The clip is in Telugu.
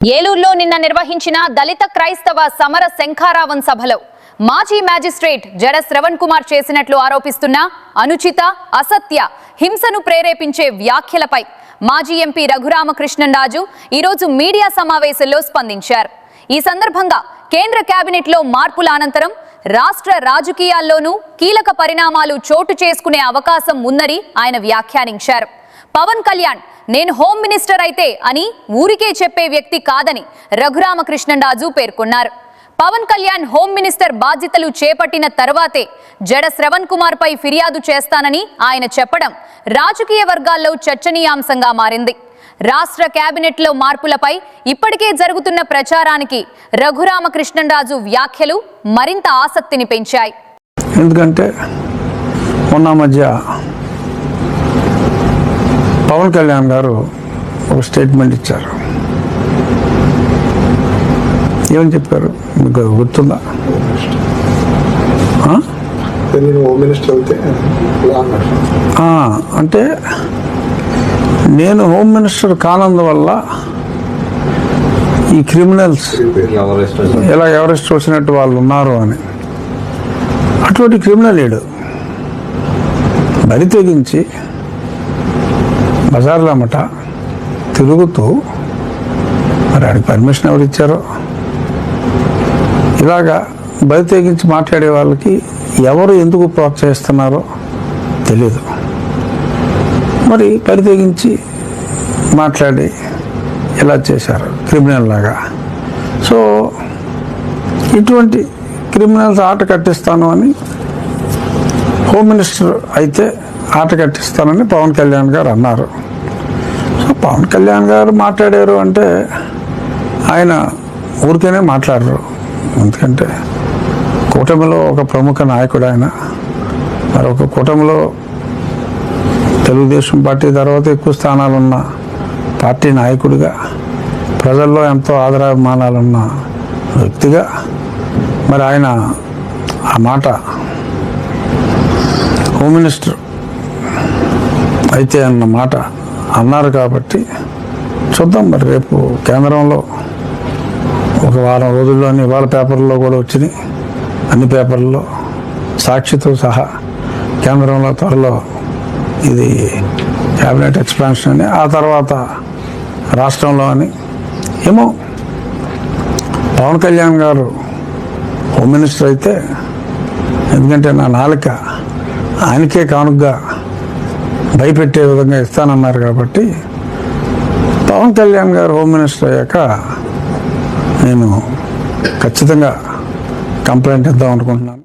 ఏలూరులో నిన్న నిర్వహించిన దళిత క్రైస్తవ సమర శంఖారావం సభలో మాజీ మ్యాజిస్ట్రేట్ జడ శ్రవణ్ కుమార్ చేసినట్లు ఆరోపిస్తున్న అనుచిత అసత్య హింసను ప్రేరేపించే వ్యాఖ్యలపై మాజీ ఎంపీ రఘురామకృష్ణంరాజు ఈరోజు మీడియా సమావేశంలో స్పందించారు. ఈ సందర్భంగా కేంద్ర కేబినెట్లో మార్పుల అనంతరం రాష్ట్ర రాజకీయాల్లోనూ కీలక పరిణామాలు చోటు చేసుకునే అవకాశం ఉందని ఆయన వ్యాఖ్యానించారు. పవన్ కళ్యాణ్ నేను హోమ్ మినిస్టర్ అయితే అని ఊరికే చెప్పే వ్యక్తి కాదని రఘురామకృష్ణంరాజు పేర్కొన్నారు. పవన్ కళ్యాణ్ హోమ్ మినిస్టర్ బాధ్యతలు చేపట్టిన తర్వాతే జడ శ్రవణ్ కుమార్ పై ఫిర్యాదు చేస్తానని ఆయన చెప్పడం రాజకీయ వర్గాల్లో చర్చనీయాంశంగా మారింది. రాష్ట్ర కేబినెట్లో మార్పులపై ఇప్పటికే జరుగుతున్న ప్రచారానికి రఘురామకృష్ణంరాజు వ్యాఖ్యలు మరింత ఆసక్తిని పెంచాయి. ఎందుకంటే మొన్న మధ్య పవన్ కళ్యాణ్ గారు ఒక స్టేట్మెంట్ ఇచ్చారు. ఏమని చెప్పారు మీకు గుర్తుందా? అంటే నేను హోమ్ మినిస్టర్ కానందువల్ల ఈ క్రిమినల్స్ ఎలా ఎవరెస్ట్ వచ్చినట్టు వాళ్ళు ఉన్నారు అని. అటువంటి క్రిమినల్ లేడు బలి తెగించి బజార్లమ్మట తిరుగుతూ మరి ఆడికి పర్మిషన్ ఎవరు ఇచ్చారో, ఇలాగా బలి తెగించి మాట్లాడే వాళ్ళకి ఎవరు ఎందుకు ప్రోత్సహిస్తున్నారో తెలియదు. మరి బలి తెగించి మాట్లాడి ఇలా చేశారు క్రిమినల్ లాగా. సో ఇటువంటి క్రిమినల్స్ ఆట కట్టిస్తాను అని, హోమ్ మినిస్టర్ అయితే ఆట కట్టిస్తానని పవన్ కళ్యాణ్ గారు అన్నారు. సో పవన్ కళ్యాణ్ గారు మాట్లాడారు అంటే ఆయన ఊరికేనే మాట్లాడరు. ఎందుకంటే కూటమిలో ఒక ప్రముఖ నాయకుడు ఆయన. మరొక కూటమిలో తెలుగుదేశం పార్టీ తర్వాత ఎక్కువ స్థానాలున్న పార్టీ నాయకుడిగా, ప్రజల్లో ఎంతో ఆదరాభిమానాలున్న వ్యక్తిగా మరి ఆయన ఆ మాట హోమ్ మినిస్టర్ అయితే అన్న మాట అన్నారు. కాబట్టి చూద్దాం మరి రేపు కేంద్రంలో ఒక వారం రోజుల్లోని ఇవాళ పేపర్లో కూడా వచ్చినాయి, అన్ని పేపర్లలో సాక్షితో సహా కేంద్రంలో త్వరలో ఇది క్యాబినెట్ ఎక్స్పాన్షన్ అని, ఆ తర్వాత రాష్ట్రంలో అని. ఏమో పవన్ కళ్యాణ్ గారు హోమ్ మినిస్టర్ అయితే, ఎందుకంటే నా నాలుక ఆయనకే కానుకగా భయపెట్టే విధంగా ఇస్తానన్నారు కాబట్టి పవన్ కళ్యాణ్ గారు హోమ్ మినిస్టర్ అయ్యాక నేను ఖచ్చితంగా కంప్లైంట్ ఇద్దాం అనుకుంటున్నాను.